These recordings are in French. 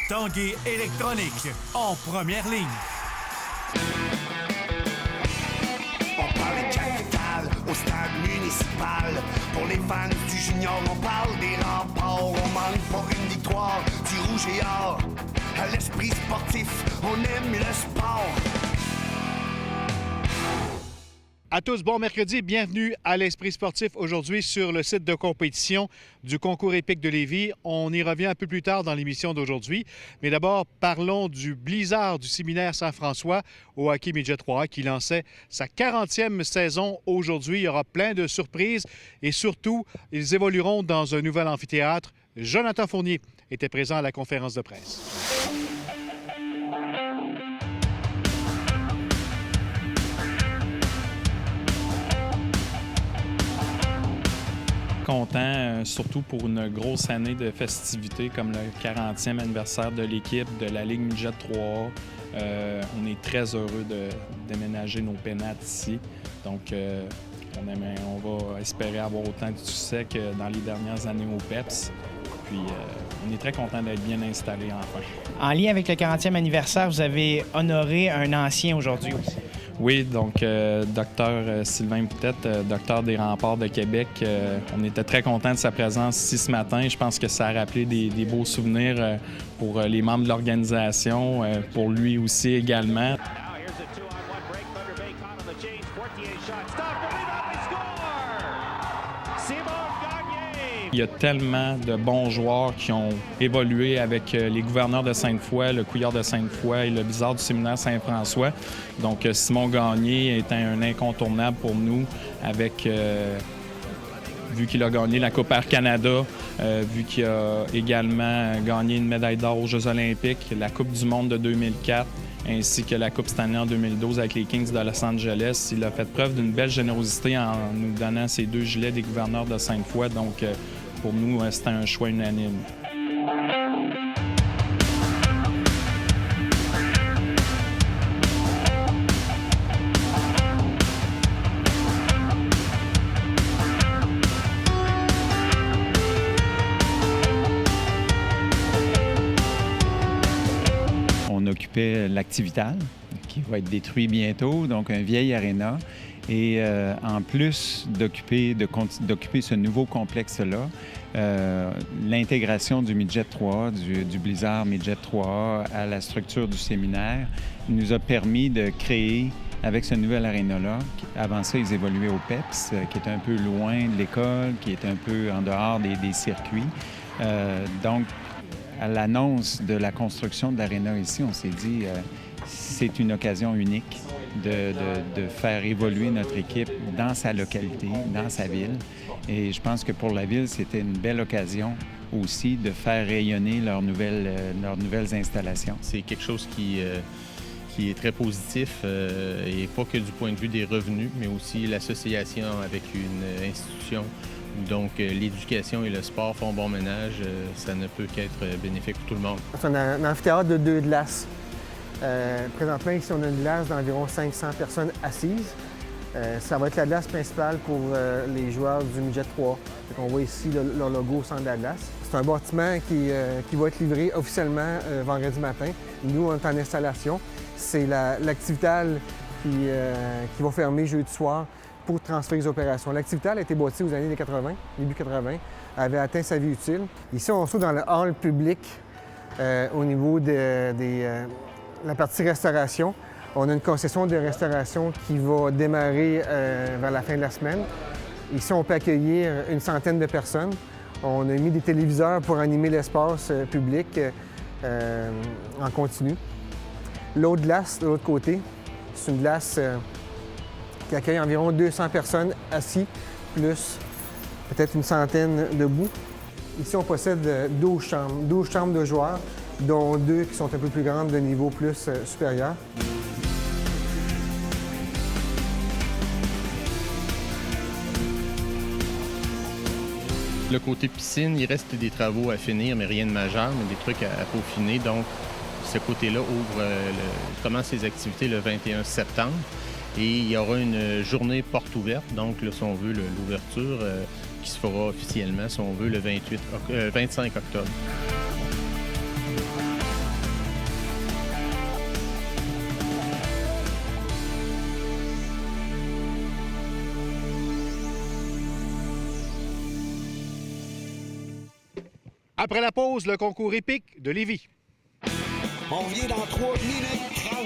Tanguay électronique, en première ligne. On parle de capitale au stade municipal. Pour les fans du junior, on parle des remparts. On manque pas une victoire du rouge et or. À l'esprit sportif, on aime le sport. À tous, bon mercredi, bienvenue à l'Esprit sportif aujourd'hui sur le site de compétition du concours épique de Lévis. On y revient un peu plus tard dans l'émission d'aujourd'hui. Mais d'abord, parlons du Blizzard du séminaire Saint-François au hockey midget 3A qui lançait sa 40e saison aujourd'hui. Il y aura plein de surprises et surtout, ils évolueront dans un nouvel amphithéâtre. Jonathan Fournier était présent à la conférence de presse. Content, surtout pour une grosse année de festivités comme le 40e anniversaire de l'équipe de la Ligue Midget 3A. On est très heureux de déménager nos pénates ici. Donc, on va espérer avoir autant de succès que dans les dernières années au PEPS. Puis, on est très content d'être bien installés enfin. En lien avec le 40e anniversaire, vous avez honoré un ancien aujourd'hui aussi. Oui, donc docteur Sylvain Poutette, docteur des Remparts de Québec, on était très contents de sa présence ici ce matin. Je pense que ça a rappelé des beaux souvenirs pour les membres de l'organisation, pour lui aussi également. Il y a tellement de bons joueurs qui ont évolué avec les gouverneurs de Sainte-Foy, le Couillard de Sainte-Foy et le Blizzard du séminaire Saint-François. Donc, Simon Gagné est un incontournable pour nous avec, vu qu'il a gagné la Coupe Air Canada, vu qu'il a également gagné une médaille d'or aux Jeux olympiques, la Coupe du monde de 2004, ainsi que la Coupe Stanley en 2012 avec les Kings de Los Angeles. Il a fait preuve d'une belle générosité en nous donnant ces 2 gilets des gouverneurs de Sainte-Foy. Donc, pour nous, c'était un choix unanime. On occupait l'Activital, qui va être détruit bientôt, donc un vieil aréna. Et en plus d'occuper ce nouveau complexe-là, l'intégration du Midget 3A, du Blizzard Midget 3A à la structure du séminaire nous a permis de créer, avec ce nouvel aréna-là, avant ça, ils évoluaient au PEPS, qui est un peu loin de l'école, qui est un peu en dehors des circuits. Donc, à l'annonce de la construction de l'aréna ici, on s'est dit c'est une occasion unique de faire évoluer notre équipe dans sa localité, dans sa ville. Et je pense que pour la ville, c'était une belle occasion aussi de faire rayonner leurs nouvelles installations. C'est quelque chose qui est très positif, et pas que du point de vue des revenus, mais aussi l'association avec une institution où donc l'éducation et le sport font bon ménage. Ça ne peut qu'être bénéfique pour tout le monde. C'est un amphithéâtre de 2 glaces. Présentement, ici, on a une glace d'environ 500 personnes assises. Ça va être la glace principale pour les joueurs du Midget 3. On voit ici leur logo au centre de la glace. C'est un bâtiment qui va être livré officiellement vendredi matin. Nous, on est en installation. C'est l'Activital qui va fermer jeudi soir pour transférer les opérations. L'Activital a été bâtie aux années 80, début 80, avait atteint sa vie utile. Ici, on se trouve dans le hall public au niveau de la partie restauration. On a une concession de restauration qui va démarrer vers la fin de la semaine. Ici, on peut accueillir une centaine de personnes. On a mis des téléviseurs pour animer l'espace public en continu. L'autre glace, de l'autre côté, c'est une glace qui accueille environ 200 personnes assises, plus peut-être une centaine debout. Ici, on possède 12 chambres de joueurs, dont 2 qui sont un peu plus grandes de niveau plus supérieur. Le côté piscine, il reste des travaux à finir, mais rien de majeur, mais des trucs à peaufiner. Donc, ce côté-là commence ses activités le 21 septembre. Et il y aura une journée porte ouverte, donc là, si on veut, l'ouverture qui se fera officiellement, si on veut, le 25 octobre. Après la pause, le concours épique de Lévis. On revient dans 3 minutes 30.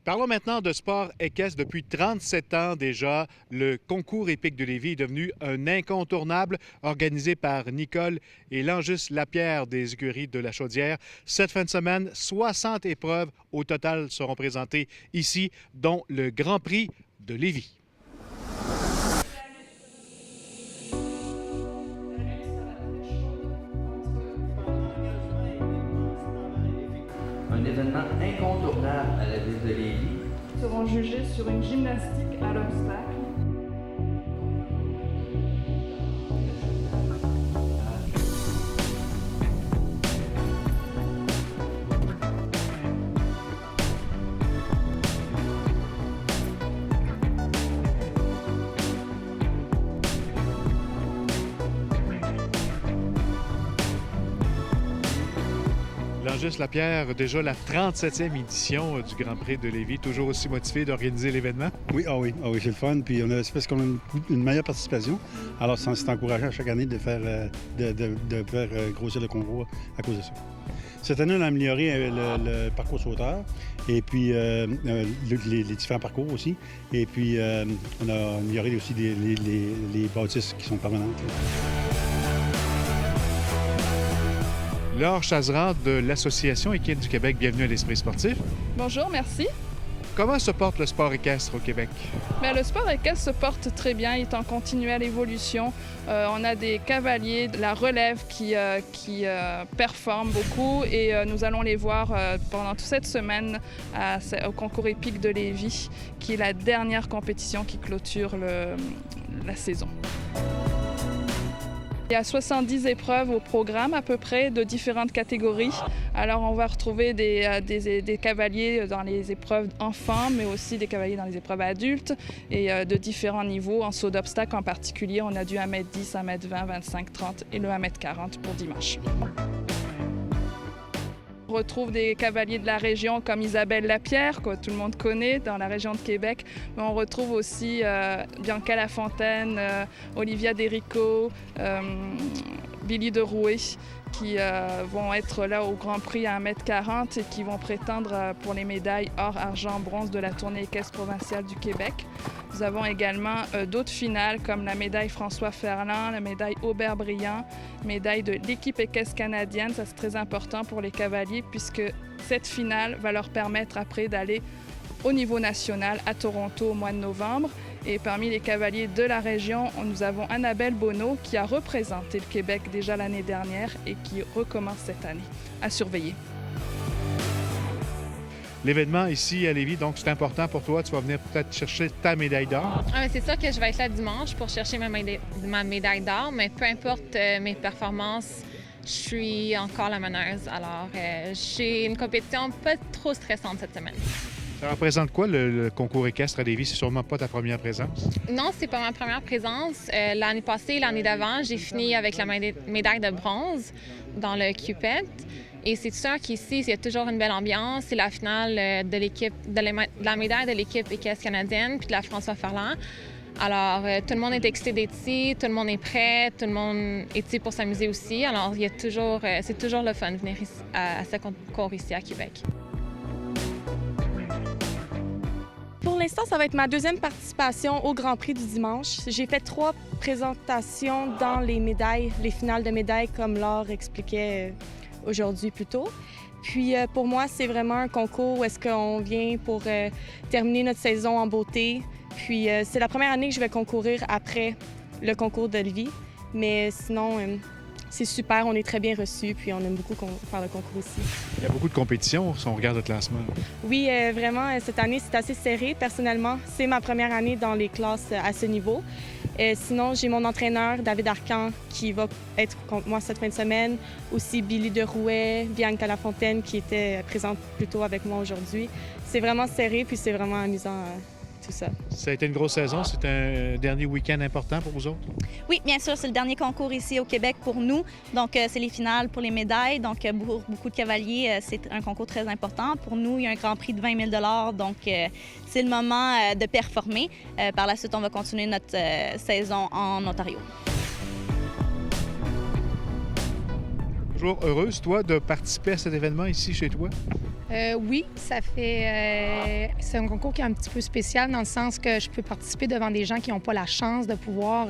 Parlons maintenant de sport équestre. Depuis 37 ans déjà, le concours épique de Lévis est devenu un incontournable organisé par Nicole et Langis Lapierre des écuries de la Chaudière. Cette fin de semaine, 60 épreuves au total seront présentées ici, dont le Grand Prix de Lévis. Un événement incontournable à la ville de Lévis. Seront jugés sur une gymnastique à l'obstacle. Langis Lapierre, déjà la 37e édition du Grand Prix de Lévis, toujours aussi motivé d'organiser l'événement? Oui, c'est le fun. Puis c'est parce qu'on a une meilleure participation. Alors, c'est encourageant chaque année de faire grossir le concours à cause de ça. Cette année, on a amélioré le parcours sauteur et puis les différents parcours aussi. Et puis, on a amélioré aussi les bâtisses qui sont permanentes. Laure Chazeran de l'Association Équine du Québec, bienvenue à l'Esprit sportif. Bonjour, merci. Comment se porte le sport équestre au Québec? Bien, le sport équestre se porte très bien, il est en continuelle évolution. On a des cavaliers de la relève qui performent beaucoup et nous allons les voir pendant toute cette semaine au concours épique de Lévis, qui est la dernière compétition qui clôture la saison. Il y a 70 épreuves au programme à peu près de différentes catégories. Alors on va retrouver des cavaliers dans les épreuves enfants, mais aussi des cavaliers dans les épreuves adultes et de différents niveaux. En saut d'obstacle en particulier, on a du 1m10, 1m20, 25, 30 et le 1m40 pour dimanche. On retrouve des cavaliers de la région comme Isabelle Lapierre, que tout le monde connaît dans la région de Québec. Mais on retrouve aussi Bianca Lafontaine, Olivia Derico, Billy de Rouet, qui vont être là au Grand Prix à 1m40 et qui vont prétendre pour les médailles or, argent, bronze de la tournée équestre provinciale du Québec. Nous avons également d'autres finales comme la médaille François Ferland, la médaille Aubert-Briand, médaille de l'équipe équestre canadienne. Ça, c'est très important pour les cavaliers puisque cette finale va leur permettre après d'aller au niveau national à Toronto au mois de novembre. Et parmi les cavaliers de la région, nous avons Annabelle Bonneau qui a représenté le Québec déjà l'année dernière et qui recommence cette année à surveiller. L'événement ici à Lévis, donc c'est important pour toi. Tu vas venir peut-être chercher ta médaille d'or. C'est sûr que je vais être là dimanche pour chercher ma médaille d'or, mais peu importe mes performances, je suis encore la meneuse. Alors, j'ai une compétition pas trop stressante cette semaine. Ça représente quoi le concours équestre à Lévis? C'est sûrement pas ta première présence? Non, c'est pas ma première présence. L'année passée, l'année d'avant, j'ai fini avec la médaille de bronze dans le Cupid. Et c'est sûr qu'ici, il y a toujours une belle ambiance. C'est la finale de la médaille de l'équipe équestre canadienne puis de la François Ferland. Alors, tout le monde est excité d'être ici, tout le monde est prêt, tout le monde est ici pour s'amuser aussi. Alors, c'est toujours le fun de venir ici, à ce concours ici à Québec. Pour l'instant, ça va être ma deuxième participation au Grand Prix du dimanche. J'ai fait 3 présentations dans les médailles, les finales de médailles, comme Laure expliquait aujourd'hui plus tôt. Puis pour moi, c'est vraiment un concours où est-ce qu'on vient pour terminer notre saison en beauté. Puis c'est la première année que je vais concourir après le concours de Lévis. Mais sinon, c'est super, on est très bien reçus, puis on aime beaucoup faire le concours ici. Il y a beaucoup de compétitions si on regarde le classement. Oui, vraiment, cette année, c'est assez serré. Personnellement, c'est ma première année dans les classes à ce niveau. Sinon, j'ai mon entraîneur, David Arcan, qui va être contre moi cette fin de semaine. Aussi Billy de Rouet, Bianca Lafontaine, qui était présente plus tôt avec moi aujourd'hui. C'est vraiment serré, puis c'est vraiment amusant tout ça. Ça a été une grosse saison. C'est un dernier week-end important pour vous autres? Oui, bien sûr, c'est le dernier concours ici au Québec pour nous. Donc, c'est les finales pour les médailles. Donc, pour beaucoup de cavaliers, c'est un concours très important. Pour nous, il y a un grand prix de 20 000 donc c'est le moment de performer. Par la suite, on va continuer notre saison en Ontario. Toujours heureuse, toi, de participer à cet événement ici chez toi? Oui, ça fait... c'est un concours qui est un petit peu spécial dans le sens que je peux participer devant des gens qui n'ont pas la chance de pouvoir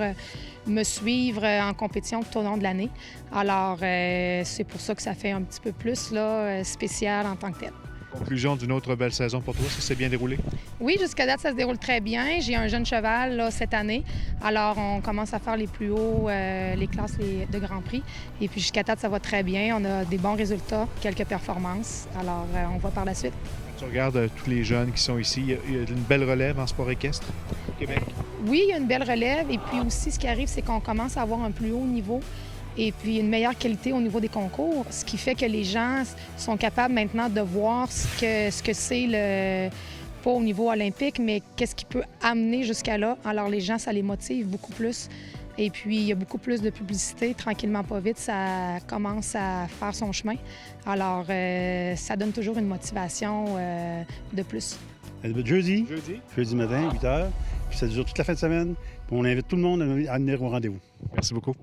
me suivre en compétition tout au long de l'année. Alors, c'est pour ça que ça fait un petit peu plus là, spécial en tant que tel. Conclusion d'une autre belle saison pour toi, ça s'est bien déroulé? Oui, jusqu'à date, ça se déroule très bien. J'ai un jeune cheval là, cette année. Alors, on commence à faire les plus hauts, les classes de Grand Prix. Et puis, jusqu'à date, ça va très bien. On a des bons résultats, quelques performances. Alors, on va par la suite. Tu regardes tous les jeunes qui sont ici. Il y a une belle relève en sport équestre au Québec? Oui, il y a une belle relève. Et puis aussi, ce qui arrive, c'est qu'on commence à avoir un plus haut niveau et puis une meilleure qualité au niveau des concours, ce qui fait que les gens sont capables maintenant de voir ce que c'est le pas au niveau olympique, mais qu'est-ce qui peut amener jusqu'à là. Alors les gens, ça les motive beaucoup plus. Et puis il y a beaucoup plus de publicité, tranquillement pas vite, ça commence à faire son chemin. Alors ça donne toujours une motivation de plus. Jeudi matin, 8 h, puis ça dure toute la fin de semaine. Puis on invite tout le monde à venir au rendez-vous. Merci beaucoup.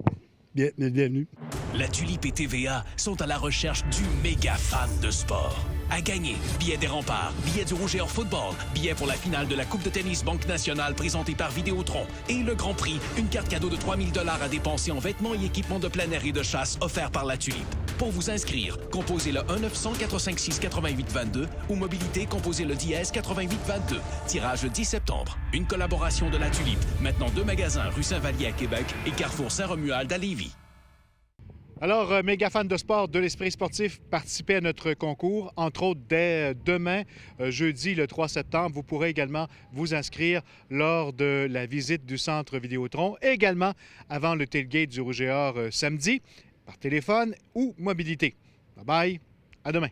Bienvenue. La Tulipe et TVA sont à la recherche du méga fan de sport. À gagner, billets des Remparts, billets du Rouge et Or Football, billets pour la finale de la Coupe de tennis Banque Nationale présentée par Vidéotron et le Grand Prix, une carte cadeau de 3 000 $ à dépenser en vêtements et équipements de plein air et de chasse offerts par la Tulipe. Pour vous inscrire, composez le 1-900-456-8822 ou mobilité, composez le dièse 8822. Tirage le 10 septembre. Une collaboration de la Tulipe. Maintenant 2 magasins rue Saint-Vallier à Québec et Carrefour Saint-Romuald à Lévis. Alors, méga fan de sport de l'Esprit sportif, participez à notre concours. Entre autres, dès demain, jeudi, le 3 septembre, vous pourrez également vous inscrire lors de la visite du centre Vidéotron, et également avant le tailgate du Rouge et Or samedi, par téléphone ou mobilité. Bye-bye, à demain.